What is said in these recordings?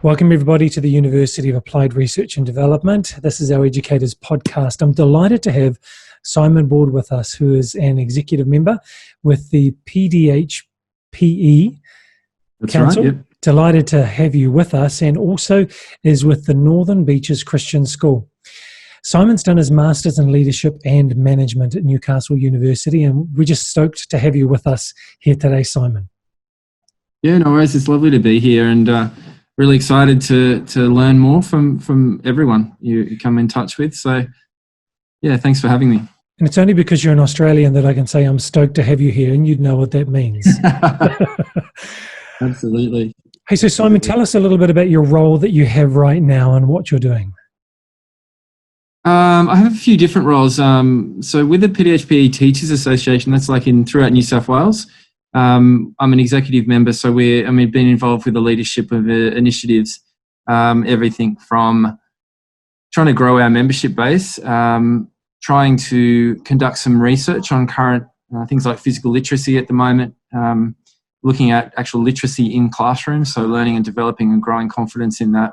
Welcome everybody to the University of Applied Research and Development. This is our Educators podcast. I'm delighted to have Simon Board with us, who is an executive member with the PDHPE Council. Right, yep. Delighted to have you with us, and also is with the Northern Beaches Christian School. Simon's done his Masters in Leadership and Management at Newcastle University, and we're just stoked to have you with us here today, Simon. Yeah, no worries. It's lovely to be here, and really excited to learn more from everyone you come in touch with. So, yeah, thanks for having me. And it's only because you're an Australian that I can say I'm stoked to have you here, and you'd know what that means. Absolutely. Hey, so Simon, tell us a little bit about your role that you have right now and what you're doing. I have a few different roles. So with the PDHPE Teachers Association, that's like throughout New South Wales. I'm an executive member, so been involved with the leadership of initiatives, everything from trying to grow our membership base, trying to conduct some research on current things like physical literacy at the moment, looking at actual literacy in classrooms, so learning and developing and growing confidence in that.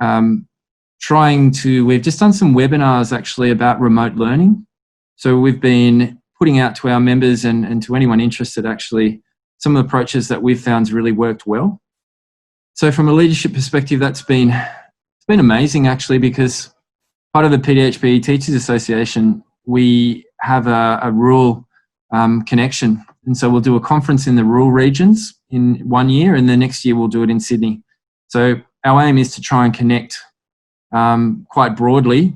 We've just done some webinars actually about remote learning. So we've been putting out to our members and to anyone interested actually some of the approaches that we've found really worked well. So from a leadership perspective, it's been amazing actually, because part of the PDHPE Teachers Association, we have a rural connection. And so we'll do a conference in the rural regions in 1 year, and the next year we'll do it in Sydney. So our aim is to try and connect quite broadly.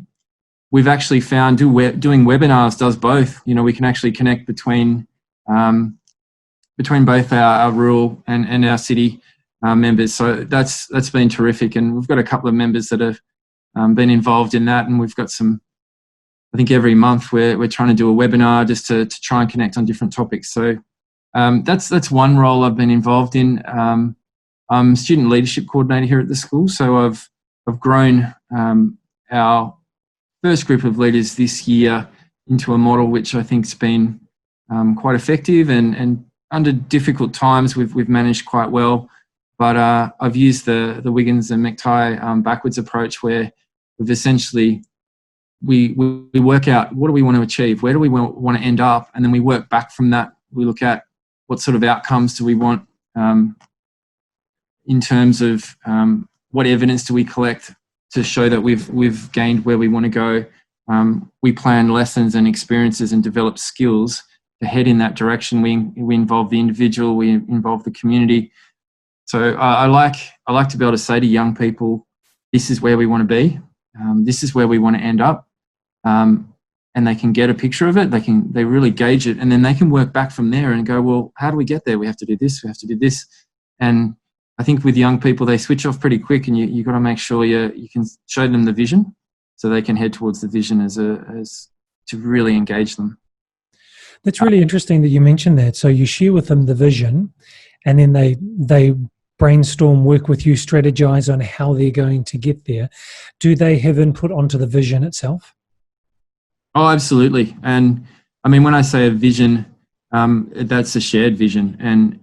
We've actually found doing webinars does both. You know, we can actually connect between both our rural and our city members. So that's been terrific, and we've got a couple of members that have been involved in that, and we've got some. I think every month we're trying to do a webinar just to try and connect on different topics. So that's one role I've been involved in. I'm student leadership coordinator here at the school, so I've grown our first group of leaders this year into a model which I think's been quite effective, and under difficult times we've managed quite well. But I've used the Wiggins and McTighe backwards approach, where we've essentially we work out what do we want to achieve, where do we want to end up, and then we work back from that. We look at what sort of outcomes do we want in terms of what evidence do we collect to show that we've gained where we want to go. We plan lessons and experiences and develop skills to head in that direction. We involve the individual, we involve the community. So I like to be able to say to young people, this is where we want to be, this is where we want to end up, and they can get a picture of it. They really gauge it, and then they can work back from there and go, well, how do we get there? We have to do this, we have to do this. And I think with young people, they switch off pretty quick, and you've got to make sure you can show them the vision so they can head towards the vision as to really engage them. That's really interesting that you mentioned that. So you share with them the vision, and then they brainstorm, work with you, strategize on how they're going to get there. Do they have input onto the vision itself? Oh, absolutely. And I mean, when I say a vision, that's a shared vision. And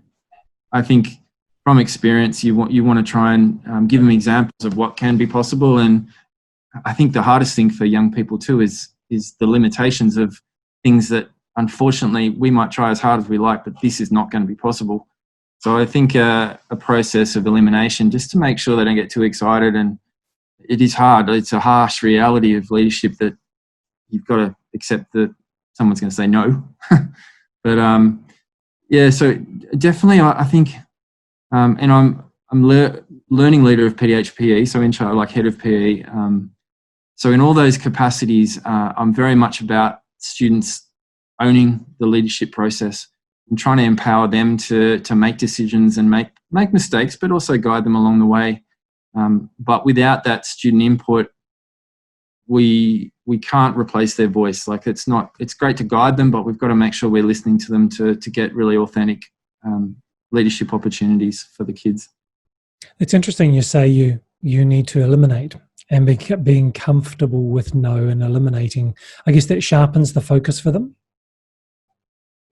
I think from experience, you want to try and give them examples of what can be possible. And I think the hardest thing for young people too is the limitations of things that unfortunately we might try as hard as we like, but this is not going to be possible. So I think a process of elimination, just to make sure they don't get too excited. And it is hard. It's a harsh reality of leadership that you've got to accept that someone's going to say no. But yeah, so definitely I think, and I'm learning leader of PDHPE, so in charge, like head of PE. So in all those capacities, I'm very much about students owning the leadership process and trying to empower them to make decisions and make mistakes, but also guide them along the way. But without that student input, we can't replace their voice. Like it's great to guide them, but we've got to make sure we're listening to them to get really authentic leadership opportunities for the kids. It's interesting you say you need to eliminate, and being comfortable with no and eliminating. I guess that sharpens the focus for them.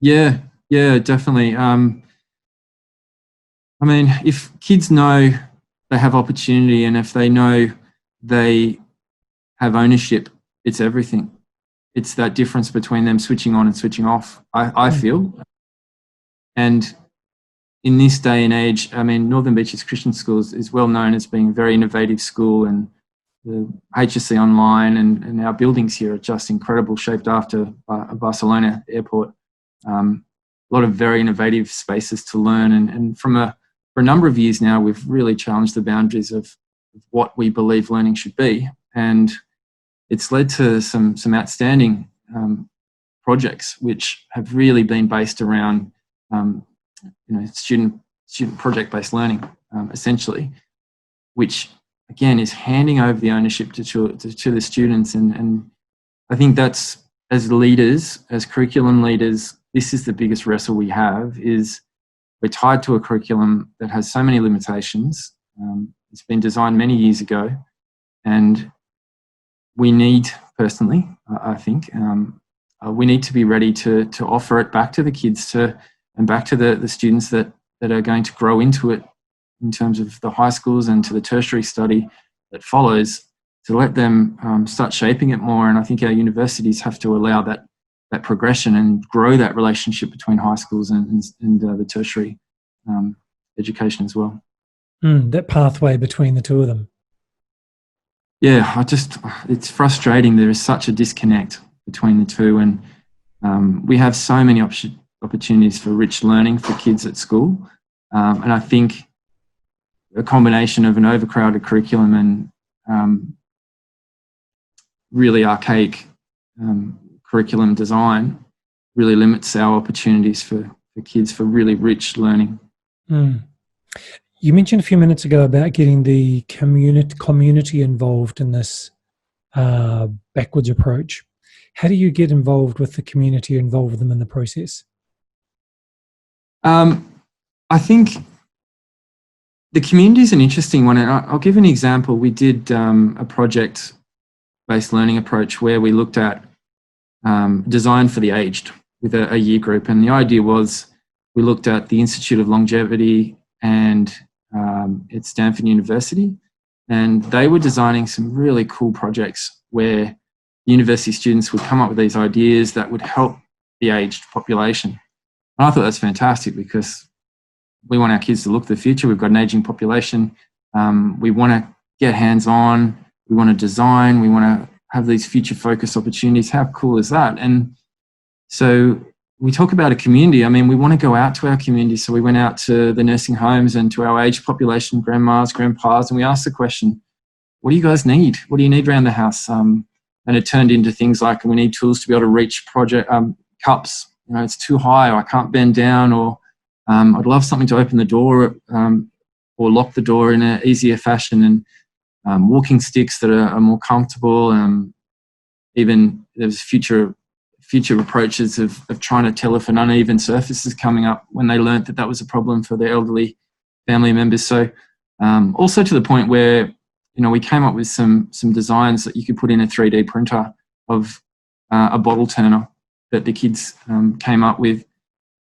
Yeah, definitely. I mean, if kids know they have opportunity, and if they know they have ownership, it's everything. It's that difference between them switching on and switching off, I feel. And in this day and age, I mean, Northern Beaches Christian Schools is well known as being a very innovative school, and the HSC Online and our buildings here are just incredible, shaped after Barcelona airport. A lot of very innovative spaces to learn, and for a number of years now, we've really challenged the boundaries of what we believe learning should be, and it's led to some outstanding projects which have really been based around student project-based learning, essentially, which again is handing over the ownership to the students. And I think that's, as leaders, as curriculum leaders, this is the biggest wrestle we have, is we're tied to a curriculum that has so many limitations. It's been designed many years ago, and we need, personally, I think, we need to be ready to offer it back to the kids and back to the students that are going to grow into it in terms of the high schools and to the tertiary study that follows, to let them start shaping it more. And I think our universities have to allow that progression and grow that relationship between high schools and the tertiary education as well. That pathway between the two of them. Yeah, it's frustrating. There is such a disconnect between the two, and we have so many opportunities for rich learning for kids at school. And I think a combination of an overcrowded curriculum and really archaic curriculum design really limits our opportunities for kids for really rich learning. You mentioned a few minutes ago about getting the community involved in this backwards approach. How do you get involved with the community, involve them in the process? I think the community is an interesting one, and I'll give an example. We did a project-based learning approach where we looked at design for the aged with a year group, and the idea was we looked at the Institute of Longevity and at Stanford University, and they were designing some really cool projects where university students would come up with these ideas that would help the aged population. And I thought that's fantastic, because we want our kids to look to the future. We've got an aging population. We want to get hands-on. We want to design. We want to have these future-focused opportunities. How cool is that? And so we talk about a community. I mean, we want to go out to our community. So we went out to the nursing homes and to our aged population, grandmas, grandpas, and we asked the question, what do you guys need? What do you need around the house? And it turned into things like, we need tools to be able to reach cups. You know, it's too high, or I can't bend down, or I'd love something to open the door or lock the door in an easier fashion, and walking sticks that are more comfortable. Even there's future approaches of trying to tell if an uneven surface is coming up, when they learnt that was a problem for their elderly family members. So also to the point where, we came up with some designs that you could put in a 3D printer of a bottle turner that the kids came up with.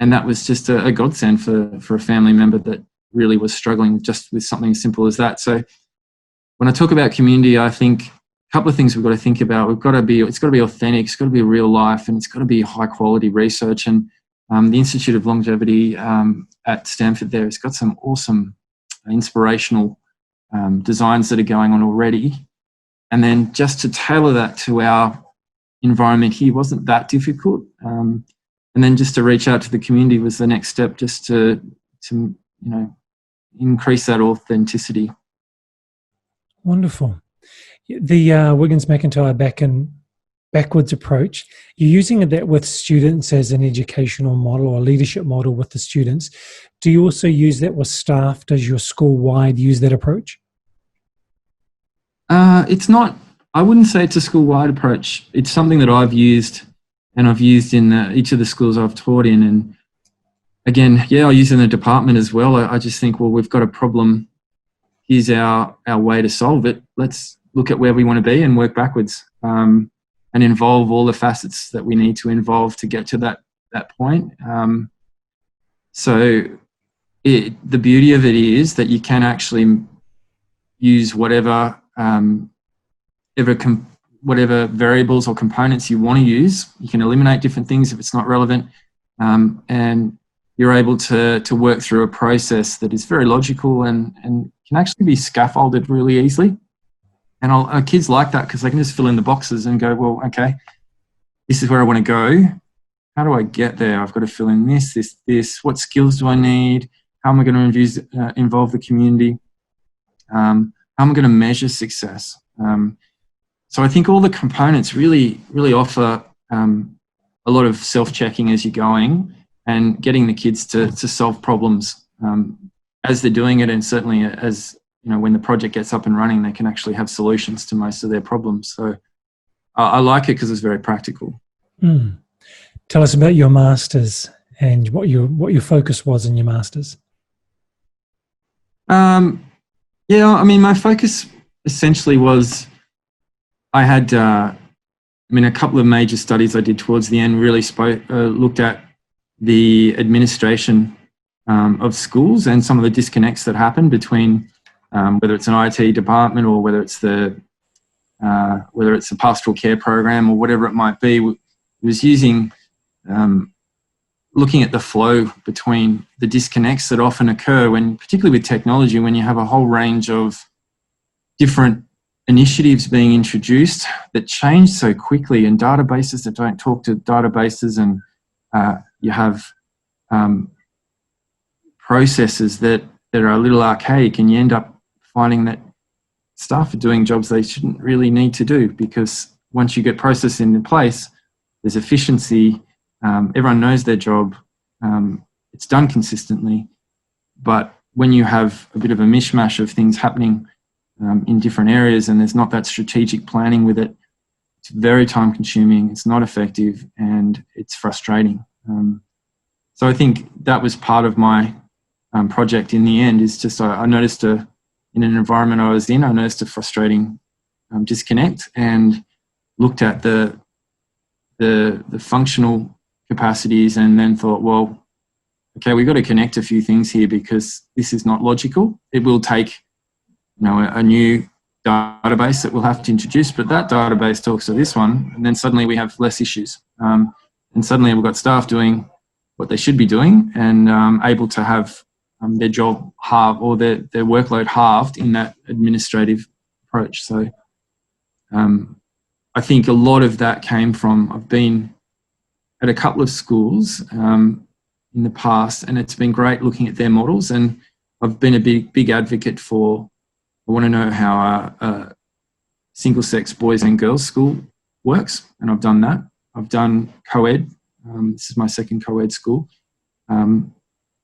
And that was just a godsend for a family member that really was struggling just with something as simple as that. So when I talk about community, I think a couple of things we've got to think about. It's got to be authentic, it's got to be real life, and it's got to be high quality research. And the Institute of Longevity at Stanford there has got some awesome inspirational designs that are going on already. And then just to tailor that to our environment here wasn't that difficult. And then just to reach out to the community was the next step, just to increase that authenticity. Wonderful. The Wiggins McTighe backwards approach, you're using that with students as an educational model or leadership model with the students. Do you also use that with staff? Does your school-wide use that approach? It's not, I wouldn't say it's a school-wide approach. It's something that I've used, and I've used in each of the schools I've taught in. And again, I use it in the department as well. I just think, well, we've got a problem. Here's our way to solve it. Let's look at where we want to be and work backwards, and involve all the facets that we need to involve to get to that point. So the beauty of it is that you can actually use whatever whatever variables or components you want to use. You can eliminate different things if it's not relevant, and you're able to work through a process that is very logical and can actually be scaffolded really easily. And kids like that because they can just fill in the boxes and go, well, okay, this is where I want to go. How do I get there? I've got to fill in this. What skills do I need? How am I going to involve the community? How am I going to measure success? So I think all the components really offer a lot of self-checking as you're going and getting the kids to solve problems as they're doing it, and certainly as when the project gets up and running, they can actually have solutions to most of their problems. So I like it because it's very practical. Mm. Tell us about your masters and what your focus was in your masters. Yeah, I mean, my focus essentially was I had, a couple of major studies I did towards the end really looked at the administration of schools and some of the disconnects that happen between whether it's an IT department or whether it's a pastoral care program or whatever it might be. It was using looking at the flow between the disconnects that often occur when, particularly with technology, when you have a whole range of different initiatives being introduced that change so quickly, and databases that don't talk to databases, and you have processes that are a little archaic, and you end up finding that staff are doing jobs they shouldn't really need to do, because once you get processes in place, there's efficiency. Everyone knows their job. It's done consistently. But when you have a bit of a mishmash of things happening in different areas and there's not that strategic planning with it, it's very time consuming, it's not effective, and it's frustrating. So I think that was part of my project in the end, is just I noticed in an environment I was in, I noticed a frustrating disconnect, and looked at the functional capacities, and then thought, well, okay, we've got to connect a few things here because this is not logical. It will take a new database that we'll have to introduce, but that database talks to this one, and then suddenly we have less issues. And suddenly we've got staff doing what they should be doing and able to have their job halved, or their workload halved in that administrative approach. So I think a lot of that came from, I've been at a couple of schools in the past, and it's been great looking at their models, and I've been a big advocate for, I want to know how a single-sex boys and girls school works, and I've done that. I've done co-ed. This is my second co-ed school. And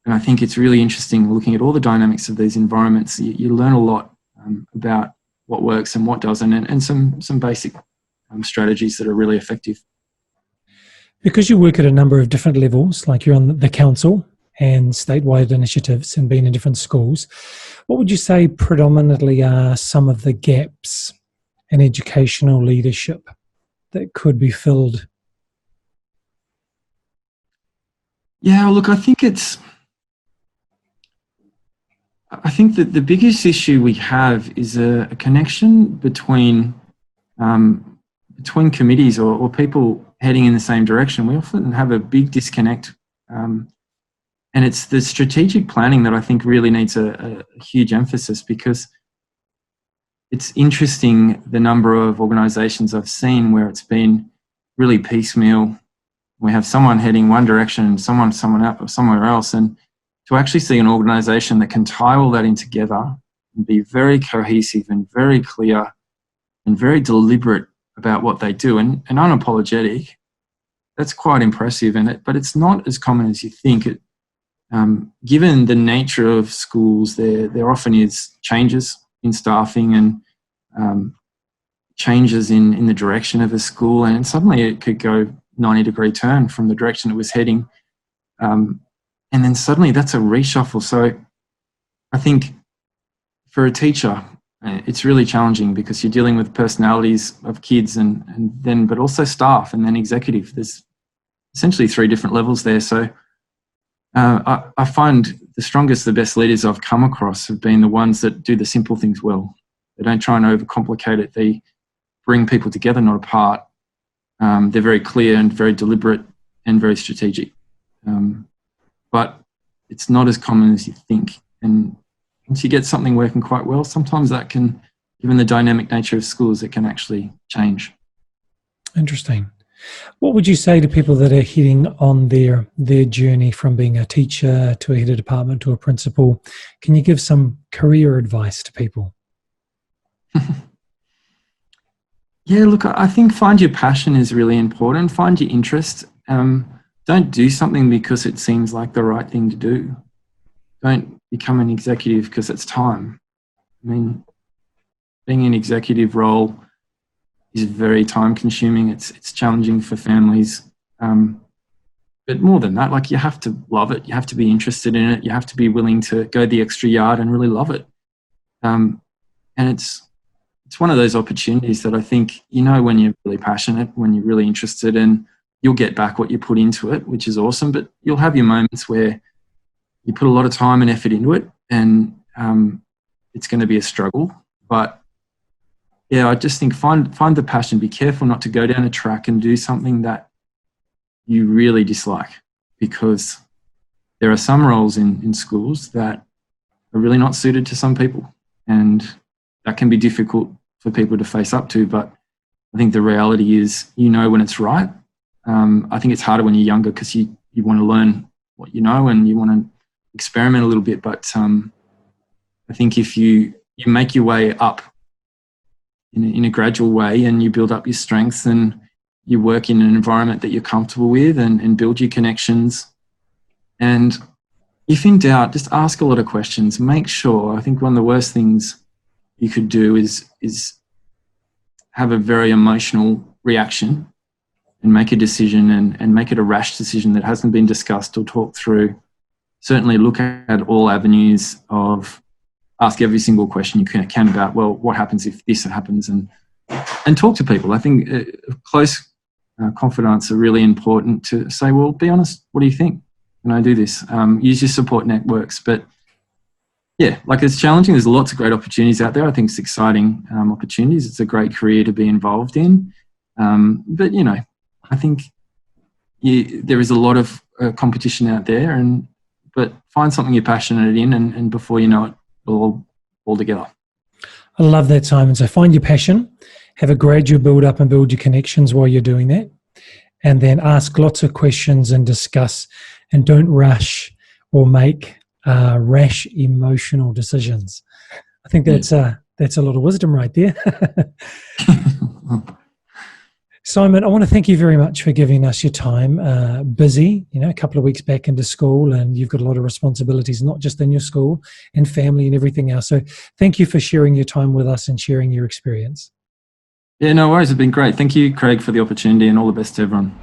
I think it's really interesting looking at all the dynamics of these environments. You learn a lot about what works and what doesn't, and some basic strategies that are really effective. Because you work at a number of different levels, like you're on the council and statewide initiatives and being in different schools, what would you say predominantly are some of the gaps in educational leadership that could be filled? Yeah, look, I think that the biggest issue we have is a connection between committees or people heading in the same direction. We often have a big disconnect, and it's the strategic planning that I think really needs a huge emphasis, because it's interesting the number of organisations I've seen where it's been really piecemeal. We have someone heading one direction and someone else or somewhere else, and to actually see an organisation that can tie all that in together and be very cohesive and very clear and very deliberate about what they do and unapologetic, that's quite impressive. But it's not as common as you think. Given the nature of schools, there often is changes in staffing and changes in the direction of a school, and suddenly it could go 90-degree turn from the direction it was heading. And then suddenly that's a reshuffle. So I think for a teacher, it's really challenging because you're dealing with personalities of kids but also staff and then executive. There's essentially 3 different levels there. So I find the strongest, the best leaders I've come across have been the ones that do the simple things well. They don't try and overcomplicate it. They bring people together, not apart. They're very clear and very deliberate and very strategic. But it's not as common as you think. And once you get something working quite well, sometimes that can, given the dynamic nature of schools, it can actually change. Interesting. What would you say to people that are heading on their journey from being a teacher to a head of department to a principal? Can you give some career advice to people? Yeah, look, I think find your passion is really important. Find your interest. Don't do something because it seems like the right thing to do. Don't become an executive because it's time. I mean, being in an executive role is very time consuming. It's challenging for families. But more than that, like, you have to love it. You have to be interested in it. You have to be willing to go the extra yard and really love it. And it's one of those opportunities that I think, when you're really passionate, when you're really interested, and you'll get back what you put into it, which is awesome. But you'll have your moments where you put a lot of time and effort into it, and it's going to be a struggle. But yeah, I just think find the passion. Be careful not to go down a track and do something that you really dislike, because there are some roles in schools that are really not suited to some people, and that can be difficult for people to face up to. But I think the reality is, when it's right. I think it's harder when you're younger because you want to learn what you know and you want to experiment a little bit. But I think if you make your way up in a gradual way, and you build up your strengths, and you work in an environment that you're comfortable with, and build your connections. And if in doubt, just ask a lot of questions. Make sure, I think one of the worst things you could do is have a very emotional reaction and make a decision, and make it a rash decision that hasn't been discussed or talked through. Certainly look at all avenues of, ask every single question you can about, well, what happens if this happens, and talk to people. I think close confidants are really important to say, well, be honest, what do you think? Can I do this? Use your support networks. But yeah, like, it's challenging. There's lots of great opportunities out there. I think it's exciting opportunities. It's a great career to be involved in. But, I think there is a lot of competition out there, but find something you're passionate in, and before you know it, we'll all together. I love that, Simon. So find your passion, have a gradual build up and build your connections while you're doing that, and then ask lots of questions and discuss, and don't rush or make rash emotional decisions. I think that's a lot of wisdom right there. Simon, I want to thank you very much for giving us your time. Busy, a couple of weeks back into school, and you've got a lot of responsibilities, not just in your school and family and everything else. So thank you for sharing your time with us and sharing your experience. Yeah, no worries. It's been great. Thank you, Craig, for the opportunity, and all the best to everyone.